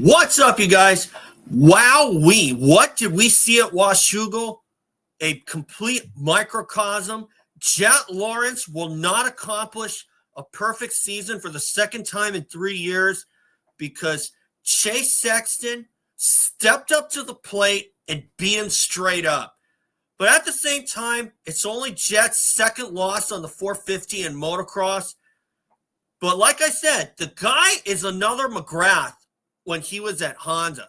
What's up, you guys? Wowee. What did we see at Washougal? A complete microcosm. Jett Lawrence will not accomplish a perfect season for the second time in 3 years because Chase Sexton stepped up to the plate and beat him straight up. But at the same time, it's only Jett's second loss on the 450 in motocross. But like I said, the guy is another McGrath when he was at Honda.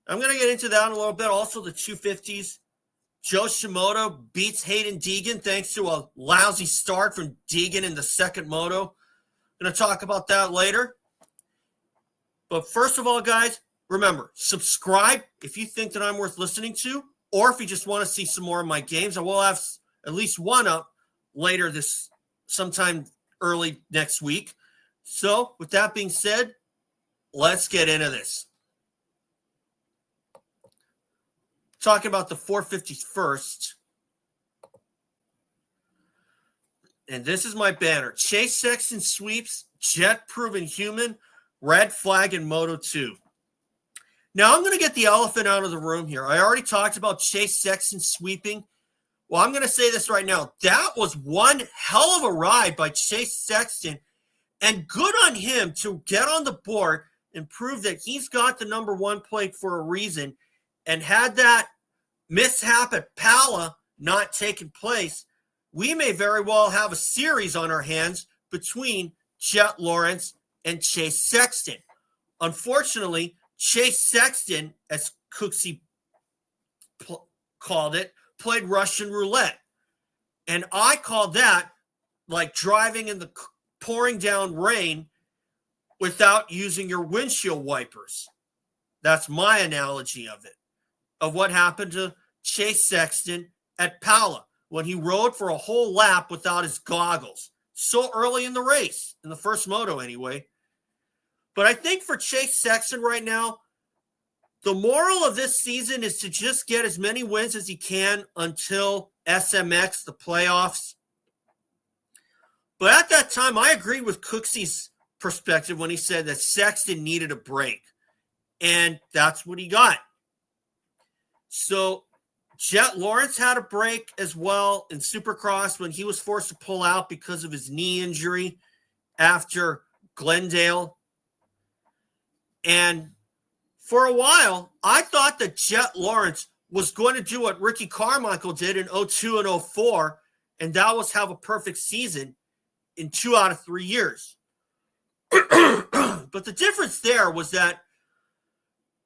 I'm going to get into that in a little bit. Also, the 250s. Jo Shimoda beats Haiden Deegan thanks to a lousy start from Deegan in the second moto. Going to talk about that later. But first of all, guys, remember, subscribe if you think that I'm worth listening to, or if you just want to see some more of my games. I will have at least one up later sometime early next week. So with that being said, let's get into this. Talking about the 450s first. And this is my banner. Chase Sexton sweeps, Jett proven human, red flag in Moto 2. Now I'm going to get the elephant out of the room here. I already talked about Chase Sexton sweeping. Well, I'm going to say this right now. That was one hell of a ride by Chase Sexton. And good on him to get on the board and prove that he's got the number one plate for a reason. And had that mishap at Pala not taken place, we may very well have a series on our hands between Jett Lawrence and Chase Sexton. Unfortunately, Chase Sexton, as Cooksey called it, played Russian roulette. And I call that like driving in the pouring down rain without using your windshield wipers. That's my analogy of it, of what happened to Chase Sexton at Pala when he rode for a whole lap without his goggles so early in the race, in the first moto anyway. But I think for Chase Sexton right now, the moral of this season is to just get as many wins as he can until SMX, the playoffs. But at that time, I agreed with Cooksey's perspective when he said that Sexton needed a break. And that's what he got. So Jett Lawrence had a break as well in Supercross when he was forced to pull out because of his knee injury after Glendale. And for a while, I thought that Jett Lawrence was going to do what Ricky Carmichael did in 02 and 04, and that was have a perfect season in 2 out of 3 years. But the difference there was that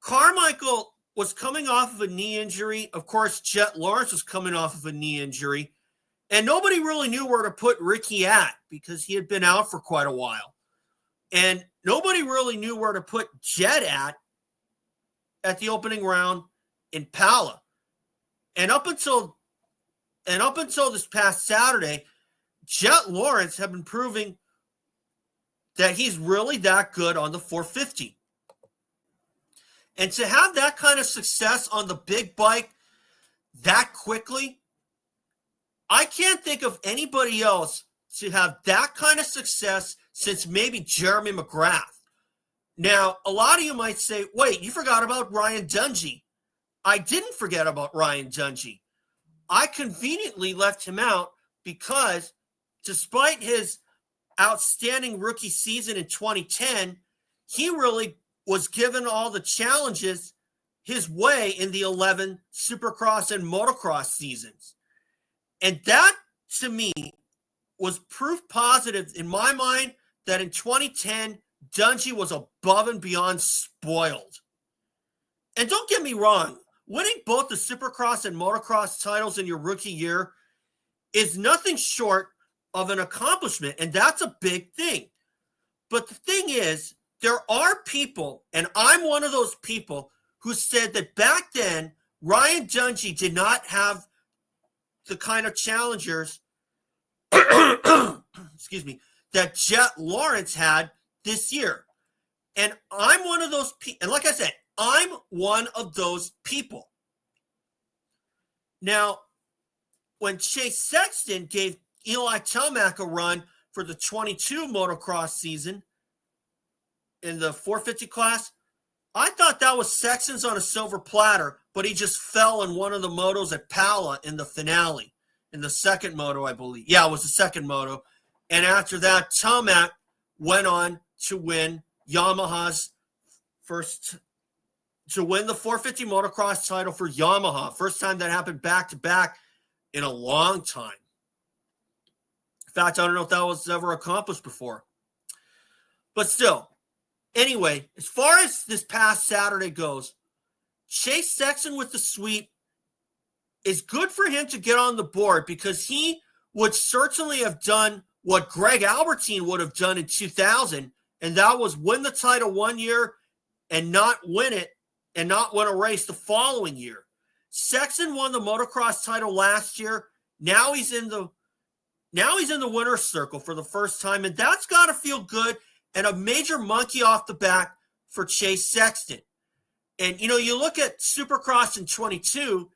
Carmichael was coming off of a knee injury. Of course, Jett Lawrence was coming off of a knee injury. And nobody really knew where to put Ricky at because he had been out for quite a while. And nobody really knew where to put Jett at the opening round in Pala. And up until this past Saturday, Jett Lawrence had been proving that he's really that good on the 450. And to have that kind of success on the big bike that quickly, I can't think of anybody else to have that kind of success since maybe Jeremy McGrath. Now, a lot of you might say, wait, you forgot about Ryan Dungey. I didn't forget about Ryan Dungey. I conveniently left him out because despite his outstanding rookie season in 2010, he really was given all the challenges his way in the 11 Supercross and motocross seasons. And that, to me, was proof positive in my mind that in 2010, Dungey was above and beyond spoiled. And don't get me wrong, winning both the Supercross and motocross titles in your rookie year is nothing short of an accomplishment, and that's a big thing. But the thing is, there are people, and I'm one of those people, who said that back then, Ryan Dungey did not have the kind of challengers excuse me, that Jett Lawrence had this year. And I'm one of those people, and like I said, I'm one of those people. Now, when Chase Sexton gave Eli Tomac a run for the 22 motocross season in the 450 class, I thought that was Sexton's on a silver platter, but he just fell in one of the motos at Pala in the finale, in the second moto, I believe. Yeah, it was the second moto. And after that, Tomac went on to win Yamaha's to win the 450 motocross title for Yamaha. First time that happened back-to-back in a long time. In fact, I don't know if that was ever accomplished before. But still, anyway, as far as this past Saturday goes, Chase Sexton with the sweep is good for him to get on the board because he would certainly have done what Greg Albertine would have done in 2000, and that was win the title one year and not win it and not win a race the following year. Sexton won the motocross title last year. Now he's in the winner's circle for the first time, and that's got to feel good and a major monkey off the back for Chase Sexton. And, you look at Supercross in 22,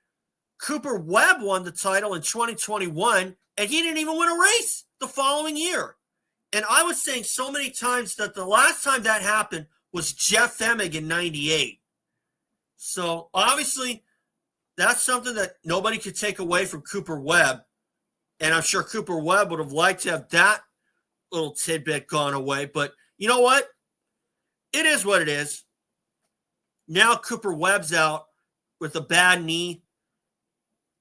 Cooper Webb won the title in 2021, and he didn't even win a race the following year. And I was saying so many times that the last time that happened was Jeff Emig in 98. So, obviously, that's something that nobody could take away from Cooper Webb. And I'm sure Cooper Webb would have liked to have that little tidbit gone away. But you know what? It is what it is. Now Cooper Webb's out with a bad knee.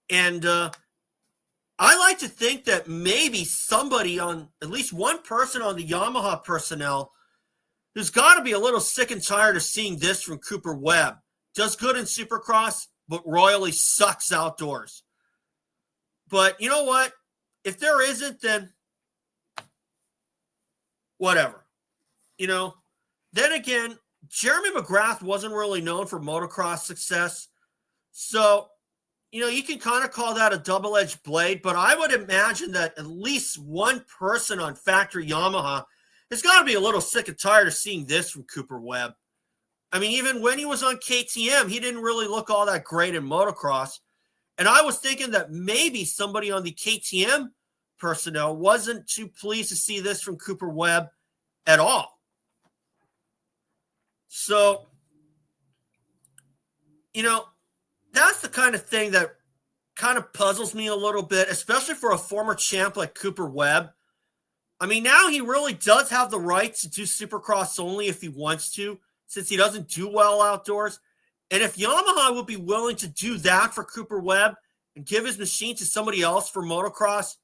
And I like to think that maybe somebody at least one person on the Yamaha personnel who's got to be a little sick and tired of seeing this from Cooper Webb. Does good in Supercross, but royally sucks outdoors. But you know what? If there isn't, then whatever. Then again, Jeremy McGrath wasn't really known for motocross success. So, you can kind of call that a double-edged blade, but I would imagine that at least one person on Factory Yamaha has got to be a little sick and tired of seeing this from Cooper Webb. I mean, even when he was on KTM, he didn't really look all that great in motocross. And I was thinking that maybe somebody on the KTM personnel wasn't too pleased to see this from Cooper Webb at all. So, that's the kind of thing that kind of puzzles me a little bit, especially for a former champ like Cooper Webb. I mean, now he really does have the right to do Supercross only if he wants to, since he doesn't do well outdoors. And if Yamaha would be willing to do that for Cooper Webb and give his machine to somebody else for motocross,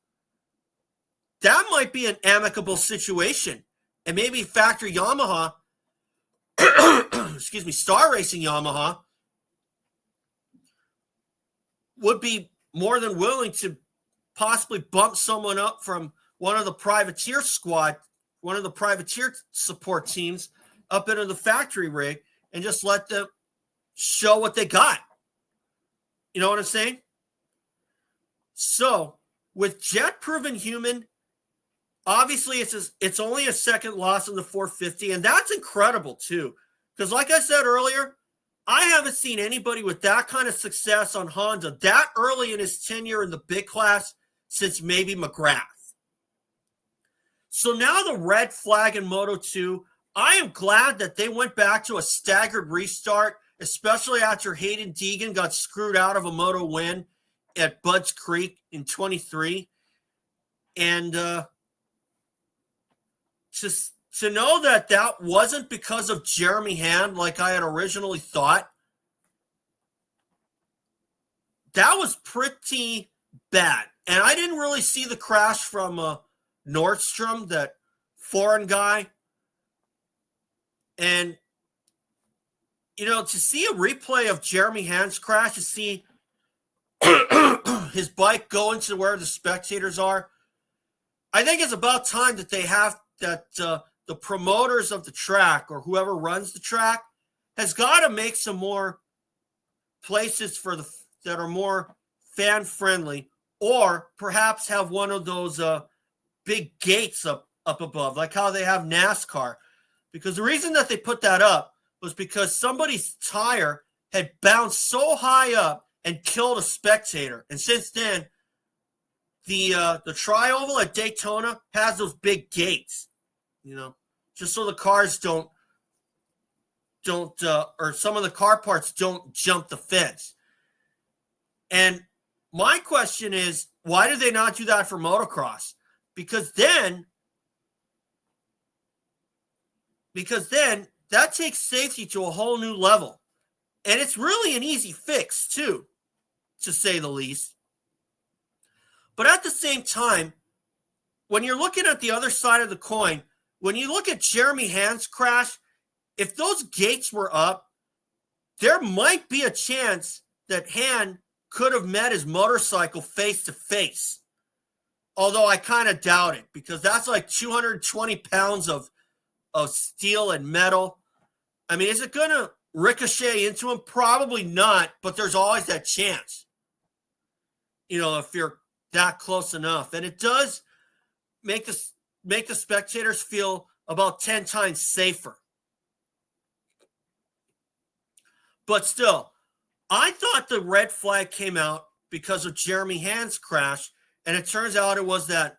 that might be an amicable situation. And maybe Factory Yamaha, Star Racing Yamaha, would be more than willing to possibly bump someone up from one of the privateer squad, one of the privateer support teams up into the factory rig and just let them show what they got. You know what I'm saying? So, with Jett proven human, obviously it's only a second loss in the 450, and that's incredible too. Because like I said earlier, I haven't seen anybody with that kind of success on Honda that early in his tenure in the big class since maybe McGrath. So now the red flag in Moto 2, I am glad that they went back to a staggered restart, especially after Haiden Deegan got screwed out of a Moto win at Budds Creek in 23. And just to know that that wasn't because of Jeremy Hand like I had originally thought, that was pretty bad. And I didn't really see the crash from Nordstrom, that foreign guy. And, to see a replay of Jeremy Hand's crash, to see his bike go into where the spectators are, I think it's about time that they have that the promoters of the track or whoever runs the track has got to make some more places that are more fan friendly, or perhaps have one of those big gates up above, like how they have NASCAR. Because the reason that they put that up was because somebody's tire had bounced so high up and killed a spectator. And since then, the tri-oval at Daytona has those big gates, just so the cars don't or some of the car parts don't jump the fence. And my question is, why do they not do that for motocross? Because then that takes safety to a whole new level. And it's really an easy fix too, to say the least. But at the same time, when you're looking at the other side of the coin, when you look at Jeremy Hand's crash, if those gates were up, there might be a chance that Hand could have met his motorcycle face to face. Although I kind of doubt it, because that's like 220 pounds of steel and metal. I mean, is it going to ricochet into him? Probably not, but there's always that chance, if you're that close enough. And it does make the spectators feel about 10 times safer. But still, I thought the red flag came out because of Jeremy Hand's crash, and it turns out it was that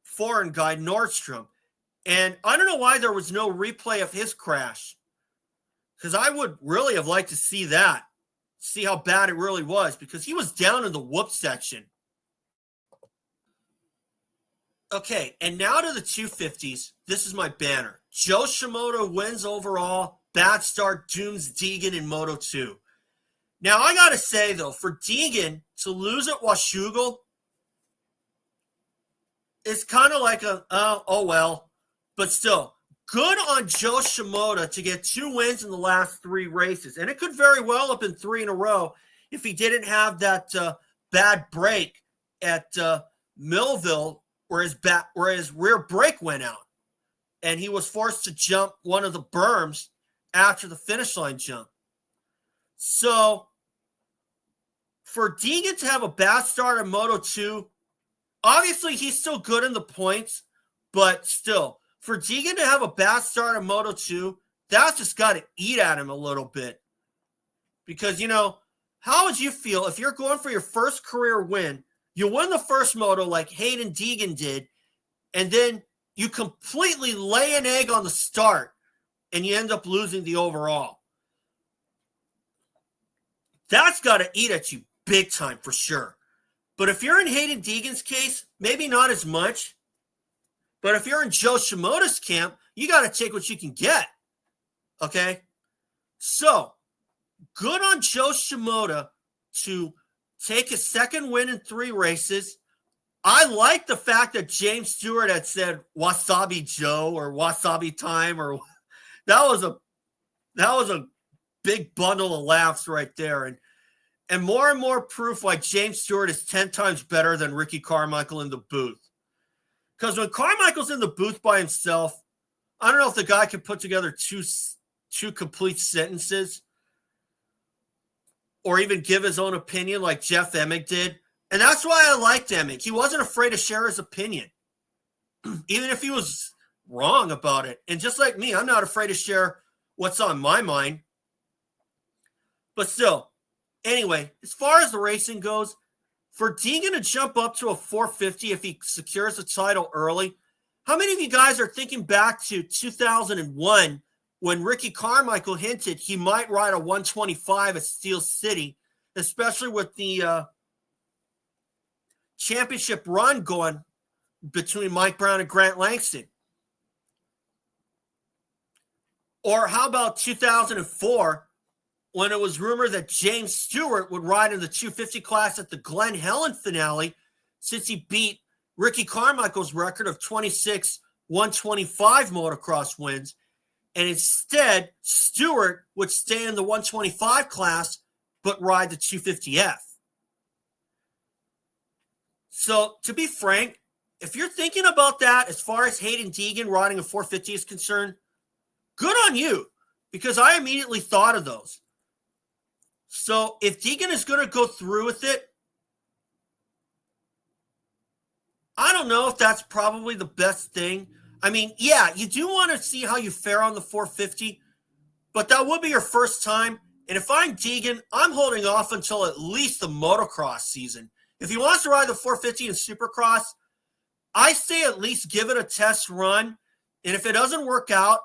foreign guy, Nordstrom. And I don't know why there was no replay of his crash, because I would really have liked to see that, see how bad it really was, because he was down in the whoop section. Okay, and now to the 250s. This is my banner. Jo Shimoda wins overall. Bad start dooms Deegan in Moto 2. Now, I got to say, though, for Deegan to lose at Washougal, it's kind of like oh well. But still, good on Jo Shimoda to get 2 wins in the last 3 races. And it could very well have been 3 in a row if he didn't have that bad break at Millville where his rear brake went out. And he was forced to jump one of the berms after the finish line jump. So, for Deegan to have a bad start in Moto 2, obviously he's still good in the points, but still, for Deegan to have a bad start in Moto 2, that's just got to eat at him a little bit. Because, how would you feel if you're going for your first career win, you win the first moto like Haiden Deegan did, and then you completely lay an egg on the start, and you end up losing the overall? That's got to eat at you big time for sure. But if you're in Haiden Deegan's case, maybe not as much. But if you're in Jo Shimoda's camp, you got to take what you can get. Okay? So, good on Jo Shimoda to take his second win in 3 races. I like the fact that James Stewart had said Wasabi Joe or Wasabi time, or that was a big bundle of laughs right there. And more proof why James Stewart is 10 times better than Ricky Carmichael in the booth. Because when Carmichael's in the booth by himself, I don't know if the guy can put together two complete sentences or even give his own opinion like Jeff Emig did. And that's why I liked Emig. He wasn't afraid to share his opinion, even if he was wrong about it. And just like me, I'm not afraid to share what's on my mind. But still, anyway, as far as the racing goes, for Deegan to jump up to a 450 if he secures the title early, how many of you guys are thinking back to 2001 when Ricky Carmichael hinted he might ride a 125 at Steel City, especially with the championship run going between Mike Brown and Grant Langston? Or how about 2004 when it was rumored that James Stewart would ride in the 250 class at the Glen Helen finale since he beat Ricky Carmichael's record of 26 125 motocross wins, and instead Stewart would stay in the 125 class but ride the 250F. So, to be frank, if you're thinking about that as far as Haiden Deegan riding a 450 is concerned, good on you, because I immediately thought of those. So, if Deegan is going to go through with it, I don't know if that's probably the best thing. I mean, yeah, you do want to see how you fare on the 450, but that would be your first time. And if I'm Deegan, I'm holding off until at least the motocross season. If he wants to ride the 450 in Supercross, I say at least give it a test run. And if it doesn't work out,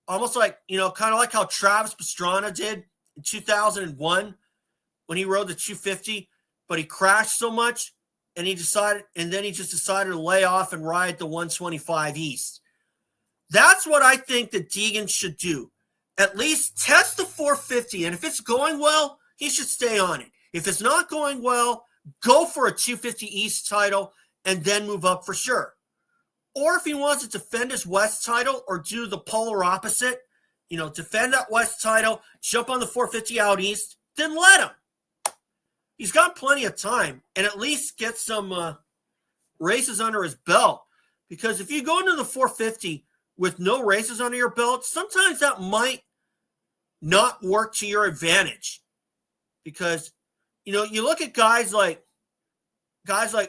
almost like, kind of like how Travis Pastrana did in 2001 when he rode the 250, but he crashed so much and he just decided to lay off and ride the 125 East. That's what I think that Deegan should do. At least test the 450, and if it's going well, he should stay on it. If it's not going well, go for a 250 East title and then move up for sure. Or if he wants to defend his West title or do the polar opposite, defend that West title, jump on the 450 out East, then let him. He's got plenty of time and at least get some races under his belt. Because if you go into the 450 with no races under your belt, sometimes that might not work to your advantage. Because, you look at guys like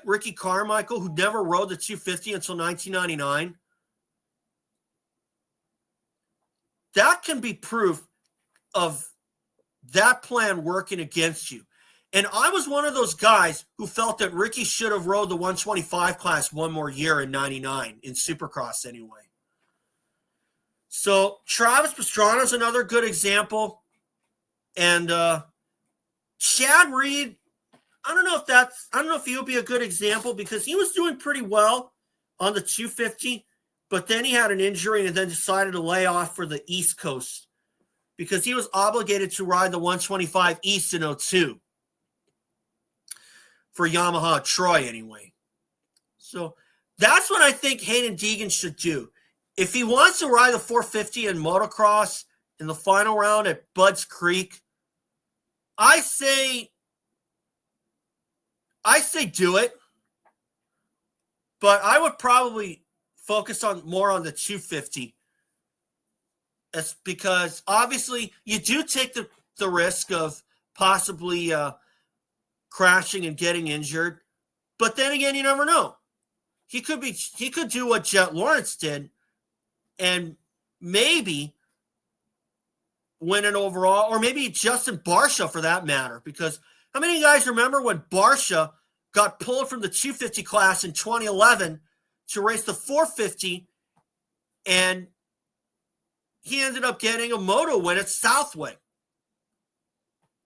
Ricky Carmichael, who never rode the 250 until 1999. That can be proof of that plan working against you. And I was one of those guys who felt that Ricky should have rode the 125 class one more year in 99, in Supercross anyway. So Travis Pastrana is another good example. And Chad Reed, I don't know if he would be a good example because he was doing pretty well on the 250, but then he had an injury and then decided to lay off for the East Coast because he was obligated to ride the 125 East in 02 for Yamaha Troy anyway. So that's what I think Haiden Deegan should do. If he wants to ride the 450 in motocross in the final round at Budds Creek, I say do it, but I would probably focus more on the 250. That's because obviously you do take the risk of possibly crashing and getting injured, but then again, you never know. He could do what Jett Lawrence did and maybe win an overall, or maybe Justin Barcia for that matter, because how many of you guys remember when Barcia got pulled from the 250 class in 2011 to race the 450, and he ended up getting a moto win at Southwick?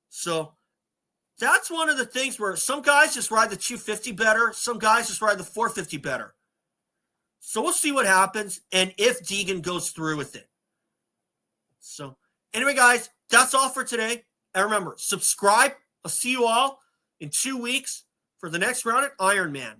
So that's one of the things where some guys just ride the 250 better, some guys just ride the 450 better. So we'll see what happens and if Deegan goes through with it. So anyway, guys, that's all for today. And remember, subscribe. I'll see you all in 2 weeks for the next round at Ironman.